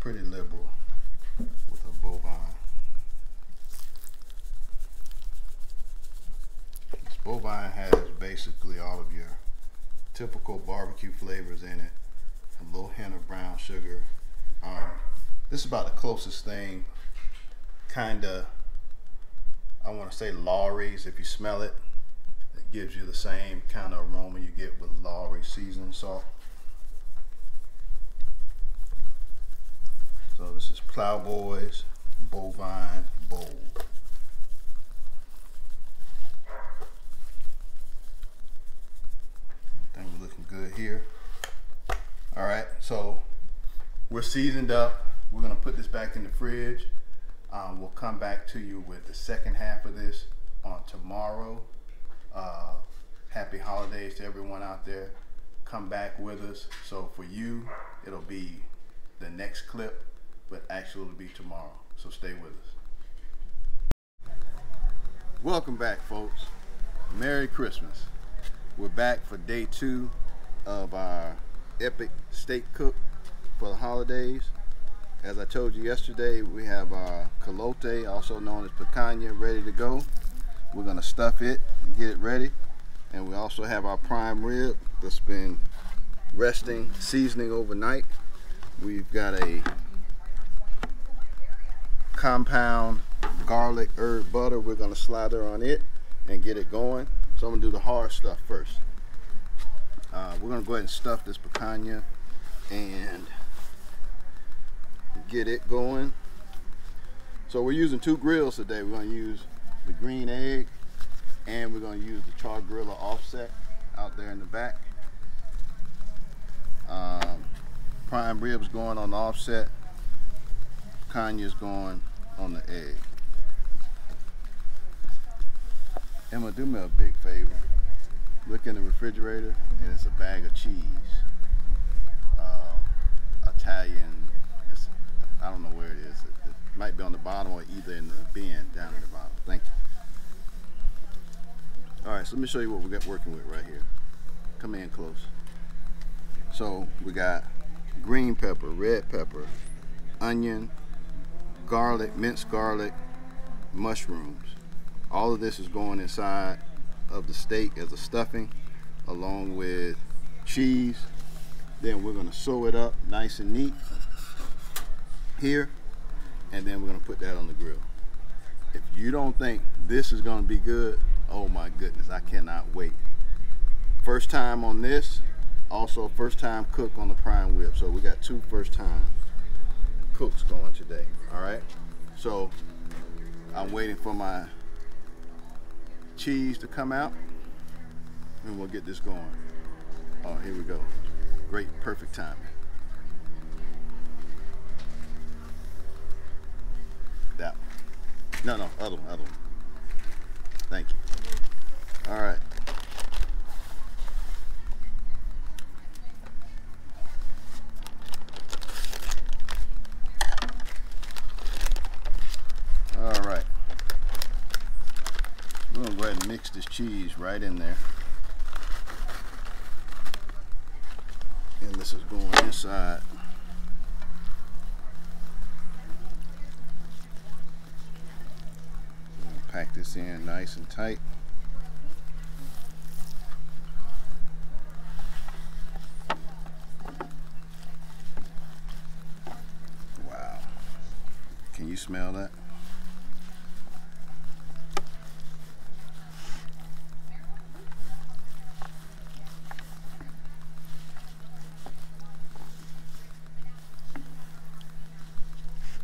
pretty liberal with a bovine. This bovine has basically all of your typical barbecue flavors in it, a little hint of brown sugar. This is about the closest thing, kinda, I want to say Lawry's. If you smell it, it gives you the same kind of aroma you get with Lawry seasoning salt. So this is Plowboy's Bovine Bold. I think we're looking good here. All right, so we're seasoned up. We're gonna put this back in the fridge. We'll come back to you with the second half of this on tomorrow. Happy holidays to everyone out there. Come back with us. So for you, it'll be the next clip, but actually it'll be tomorrow. So stay with us. Welcome back, folks. Merry Christmas. We're back for day 2 of our epic steak cook for the holidays. As I told you yesterday, we have our Coulotte, also known as picanha, ready to go. We're gonna stuff it and get it ready. And we also have our prime rib that's been resting, seasoning overnight. We've got a compound garlic herb butter. We're gonna slather on it and get it going. So I'm gonna do the hard stuff first. We're gonna go ahead and stuff this picanha and get it going. So we're using 2 grills today. We're going to use the green egg and we're going to use the char griller offset out there in the back. Prime ribs going on the offset, picanha's going on the egg. Emma, do me a big favor. Look in the refrigerator and it's a bag of cheese. Italian, I don't know where it is. It might be on the bottom or either in the bin down at the bottom. Thank you. All right, so let me show you what we got working with right here. Come in close. So we got green pepper, red pepper, onion, garlic, minced garlic, mushrooms. All of this is going inside of the steak as a stuffing, along with cheese. Then we're gonna sew it up nice and neat here, and then we're gonna put that on the grill. If you don't think this is gonna be good, oh my goodness, I cannot wait. First time on this, also first time cook on the prime rib. So we got 2 first time cooks going today. All right, so I'm waiting for my cheese to come out and we'll get this going. Oh, here we go. Great, perfect timing. That one. No, other one. Thank you. All right. All right. We're gonna go ahead and mix this cheese right in there. And this is going inside. Pack this in nice and tight. Wow. Can you smell that?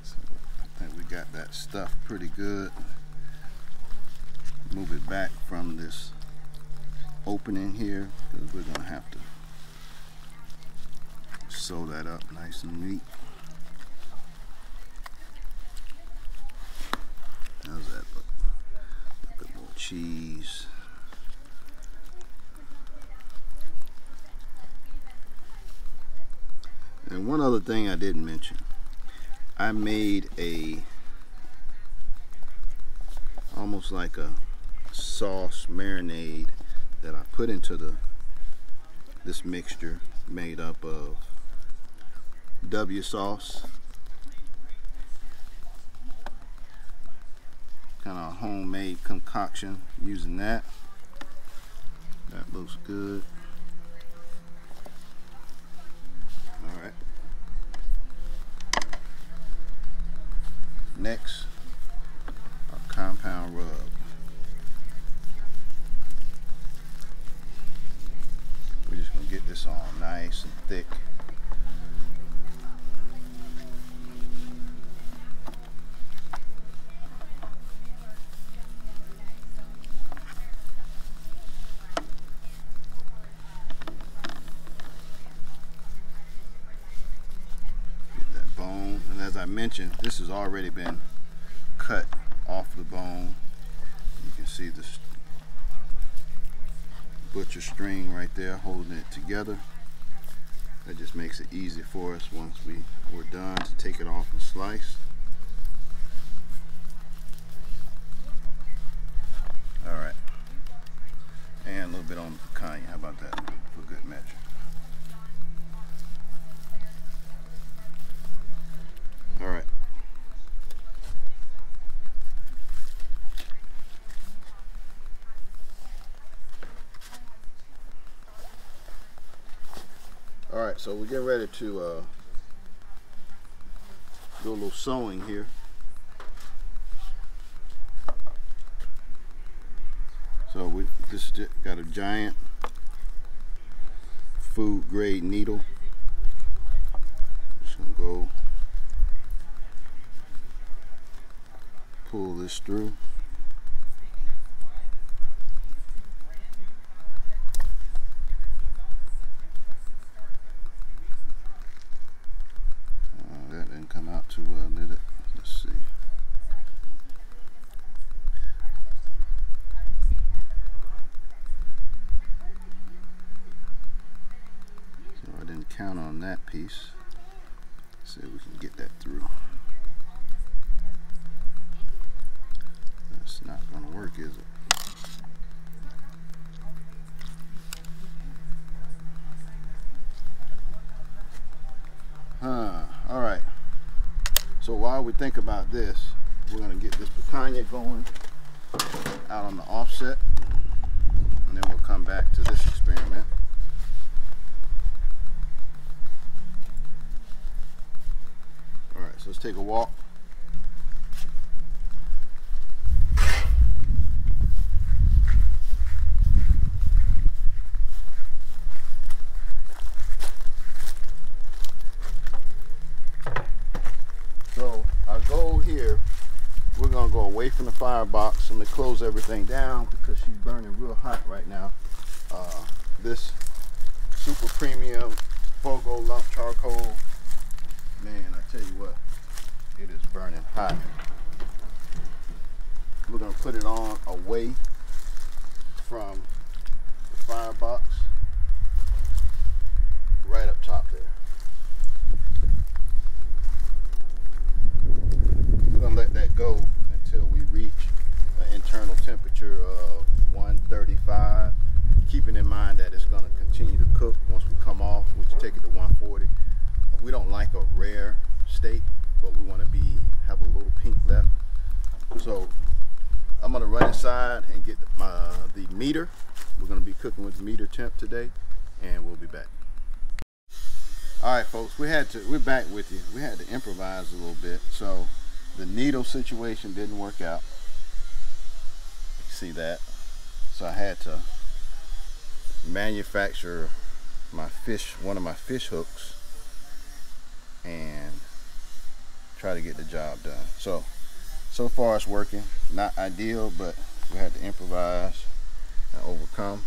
So I think we got that stuffed pretty good. Move it back from this opening here because we're gonna have to sew that up nice and neat. How's that look? A bit more cheese. And one other thing I didn't mention, I made almost like a sauce marinade that I put into this mixture made up of W sauce, kind of homemade concoction using that. That looks good. All right. Next, our compound rub. We're just gonna get this all nice and thick. As I mentioned, this has already been cut off the bone. You can see this butcher string right there holding it together. That just makes it easy for us once we're done to take it off and slice. All right, and a little bit on the picanha. How about that for good measure? All right. All right, so we're getting ready to do a little sewing here. So we just got a giant food grade needle. Just gonna go pull this through. That didn't come out too well, did it? Let's see. So I didn't count on that piece. Let's see if we can get that through. It's not going to work, is it? All right. So while we think about this, we're going to get this picanha going out on the offset, and then we'll come back to this experiment. All right, so let's take a walk. Here we're gonna go away from the firebox. I'm gonna close everything down because she's burning real hot right now. This super premium Fogo lump charcoal, man, I tell you what, it is burning hot. We're gonna put it on away from the firebox, right up top there. Let that go until we reach an internal temperature of 135, keeping in mind that it's going to continue to cook once we come off, which take it to 140. We don't like a rare steak, but we want to have a little pink left. So I'm going to run inside and get the meter. We're going to be cooking with the meter temp today, and we'll be back. All right, folks, we're back with you. We had to improvise a little bit. So the needle situation didn't work out. You see that? So I had to manufacture one of my fish hooks and try to get the job done. So far it's working. Not ideal, but we had to improvise and overcome.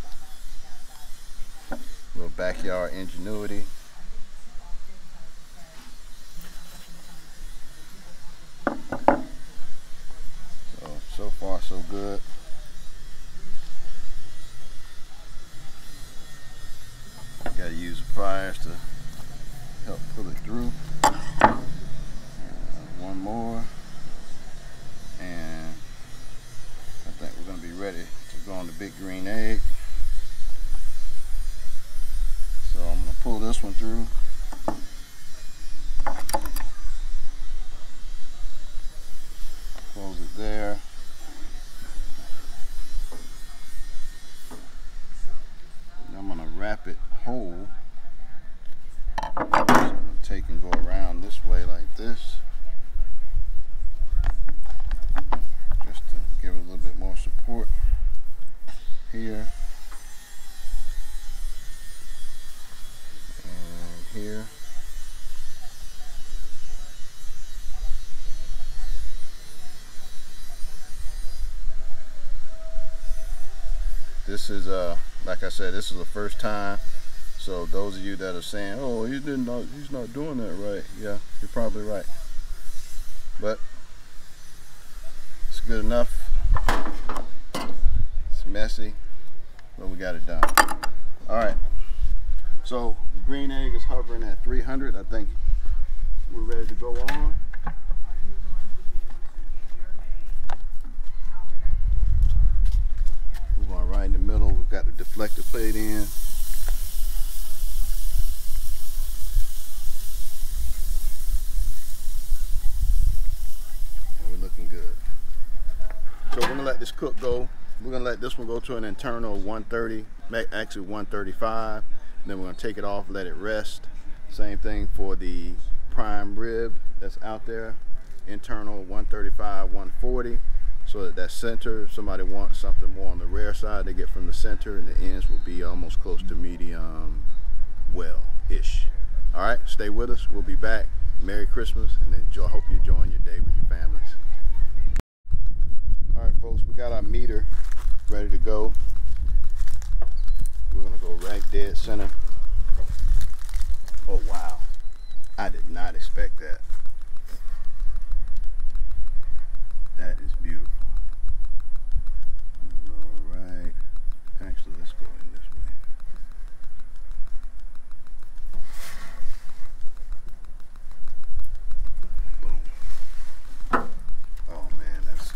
A little backyard ingenuity. So far so good. Gotta use the pliers to help pull it through. One more, and I think we're gonna be ready to go on the big green egg. So I'm gonna pull this one through. Close it there. this just to give it a little bit more support here and here. This is like I said, this is the first time. So those of you that are saying, "Oh, he's not doing that right," yeah, you're probably right. But it's good enough. It's messy, but we got it done. All right. So the green egg is hovering at 300. I think we're ready to go on. We're going right in the middle. We've got the deflector plate in. Looking good. So we're gonna let this cook go. We're gonna let this one go to an internal 130, actually 135. And then we're gonna take it off, let it rest. Same thing for the prime rib that's out there, internal 135, 140. So that center, if somebody wants something more on the rare side, they get from the center, and the ends will be almost close to medium well-ish. All right, stay with us. We'll be back. Merry Christmas, and enjoy. Hope you enjoy your day with your families. All right, folks, we got our meter ready to go. We're gonna go right dead center. Oh wow, I did not expect that. That is beautiful. All right, actually, let's go in this way. Boom. Oh man, that's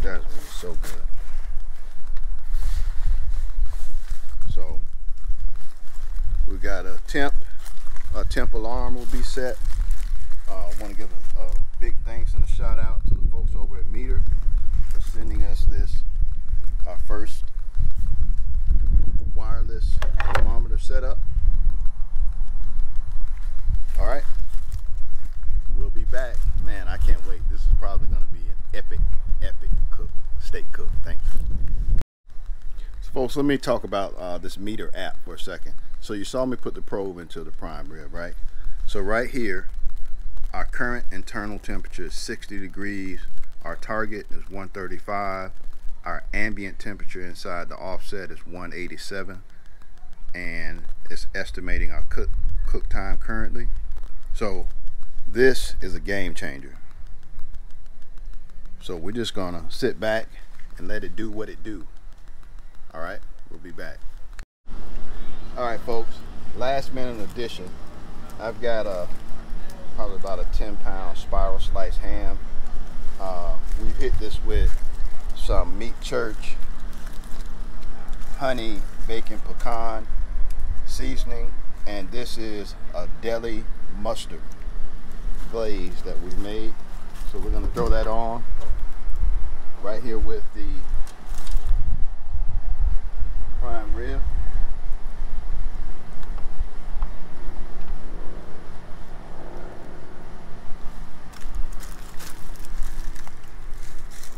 really so good. So we got a temp alarm will be set. I want to give a big thanks and a shout out to the folks over at Meter for sending us this, our first wireless thermometer setup. All right, we'll be back. Man, I can't wait. This is probably going to be an epic steak cook. Thank you. So folks, let me talk about this Meter app for a second. So you saw me put the probe into the prime rib, right? So right here, our current internal temperature is 60 degrees. Our target is 135. Our ambient temperature inside the offset is 187. And it's estimating our cook time currently. So this is a game changer. So we're just gonna sit back and let it do what it do. All right, we'll be back. All right, folks, last minute addition. I've got probably about a 10-pound spiral slice ham. We've hit this with some meat church, honey, bacon, pecan seasoning, and this is a deli mustard glaze that we've made. So we're gonna throw that on right here with the prime rib.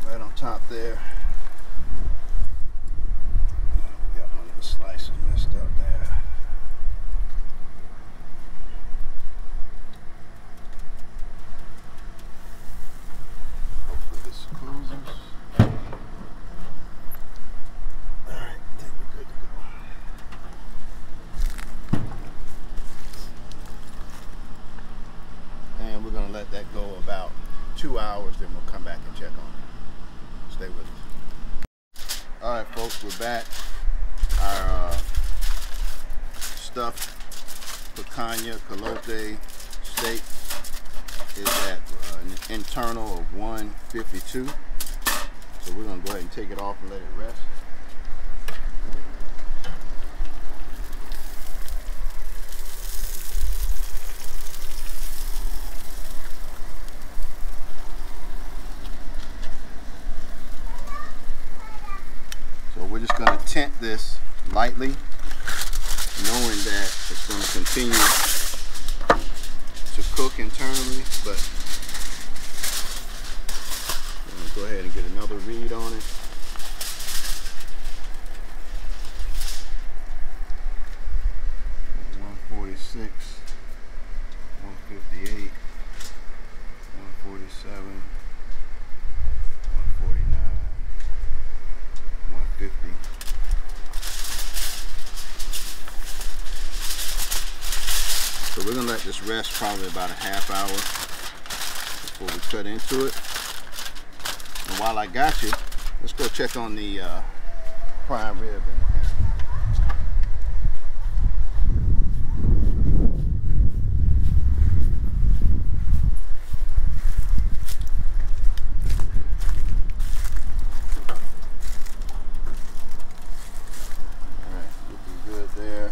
Right on top there. We got one of the slices messed up there. Hopefully this closes. Alright, I think we're good to go. And we're going to let that go about 2 hours, then we'll come back and check on it. Stay with us. Alright folks, we're back. Our stuffed picanha Coulotte steak is at an internal of 152. So we're going to go ahead and take it off and let it rest. So we're just going to tint this lightly, knowing that it's going to continue to cook internally, but I'm gonna go ahead and get another read on it. $146, $158, $147, $149, $150. So we're gonna let this rest probably about a half hour before we cut into it. And while I got you, let's go check on the prime rib. Alright, looking good there.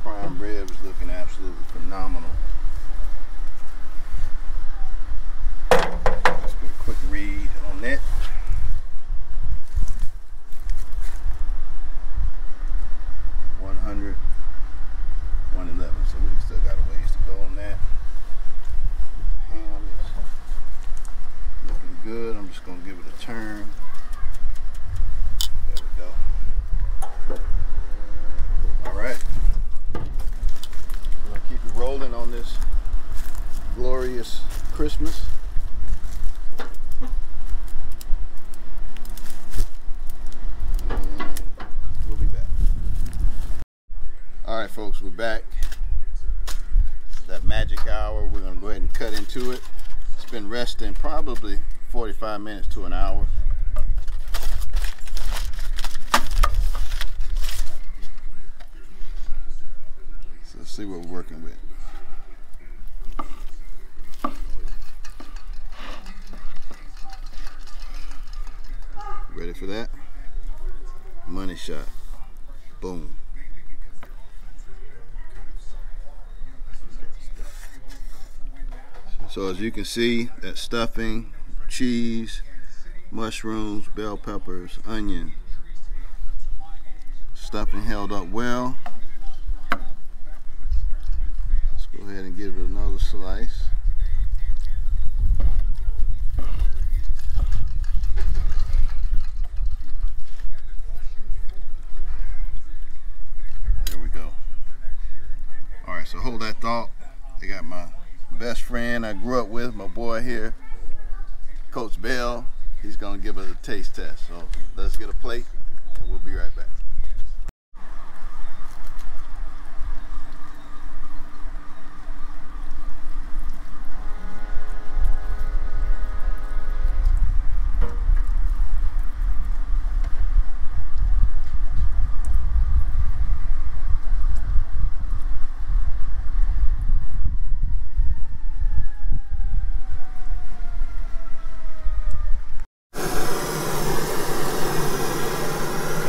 Prime rib is looking absolutely phenomenal. Let's get a quick read on that. $100, $111. So we still got a ways to go on that. Ham is looking good. I'm just gonna give it a turn. There we go. All right. We're gonna keep it rolling on this glorious Christmas. And we'll be back. All right, folks, we're back. That magic hour, we're gonna go ahead and cut into it. It's been resting probably 45 minutes to an hour. So let's see what we're working with. Ready for that? Money shot. Boom. So as you can see, that stuffing, cheese, mushrooms, bell peppers, onion. Stuffing held up well. Let's go ahead and give it another slice. There we go. All right, so hold that thought. I got my best friend I grew up with, my boy here, Coach Bell. He's gonna give us a taste test. So let's get a plate and we'll be right back.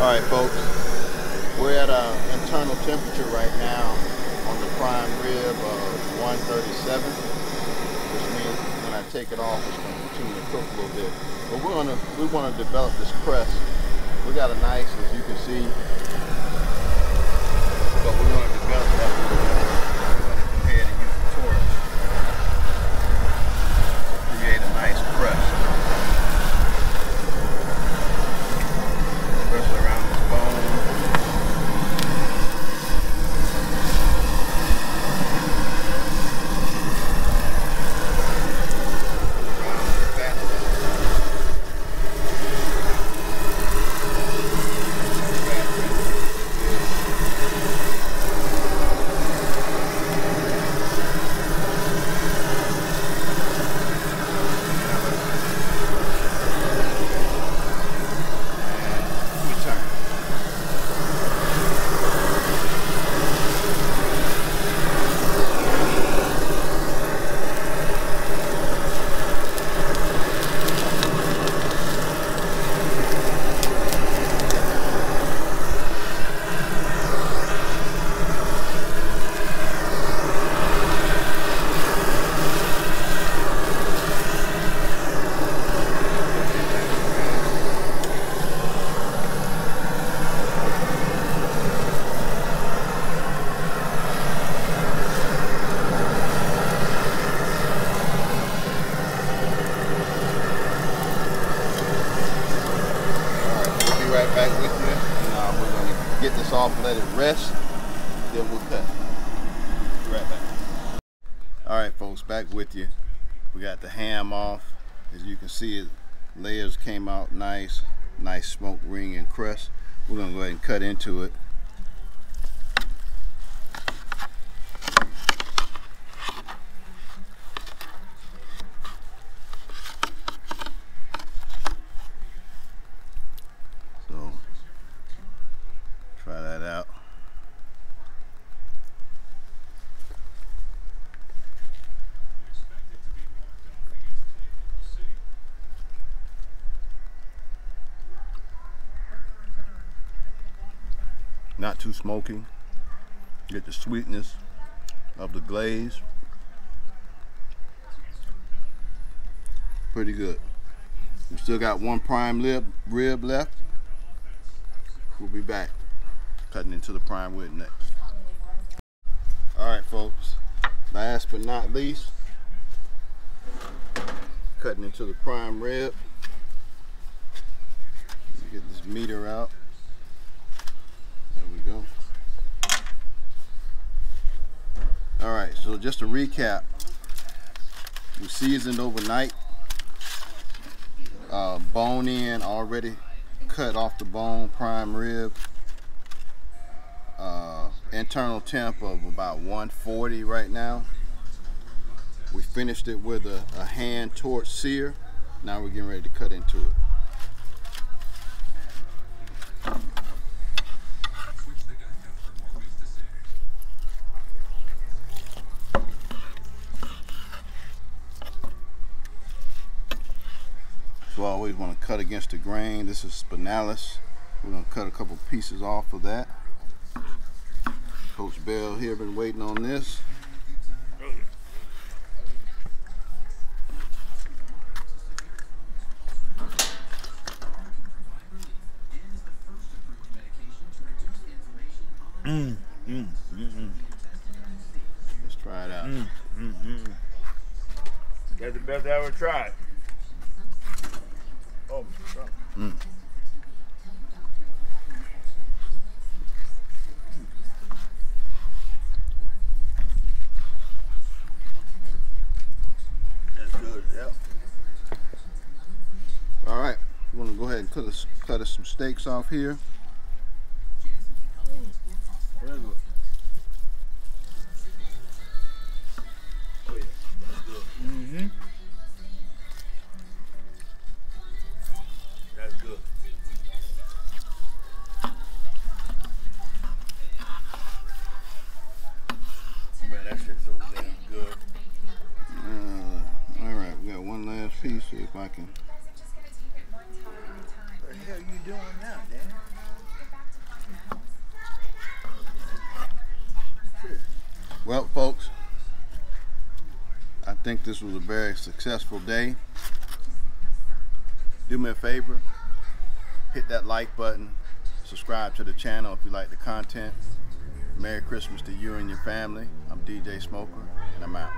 Alright folks, we're at an internal temperature right now on the prime rib of 137, which means when I take it off it's going to continue to cook a little bit. But we want to develop this crust. We got a nice, as you can see, but we want to develop that. We're going to go ahead and use the torch to create a nice crust. Around this bone. off, let it rest, then we'll cut. Be right back. All right, folks, back with you. We got the ham off. As you can see, it layers came out nice smoke ring and crust. We're gonna go ahead and cut into it. So try that out. Not too smoky. Get the sweetness of the glaze. Pretty good. We still got one prime rib left. We'll be back cutting into the prime rib next. Alright folks, last but not least, cutting into the prime rib. Get this meter out. There we go. Alright, so just to recap, we seasoned overnight. Bone in, already cut off the bone, prime rib. Internal temp of about 140 right now. We finished it with a hand torch sear. Now we're getting ready to cut into it. So I always want to cut against the grain. This is spinalis. We're going to cut a couple pieces off of that. Coach Bell here been waiting on this. Let's try it out. That's the best I ever tried. Oh, that's good, yep. All right, we're gonna go ahead and cut us some steaks off here. Very good. Oh yeah, that's good. That's good. Man, that shit's so damn good. All right, we got one last piece. See if I can. What the hell are you doing now, Dan? Well, folks, I think this was a very successful day. Do me a favor, hit that like button, subscribe to the channel if you like the content. Merry Christmas to you and your family. I'm DJ Smoker, and I'm out.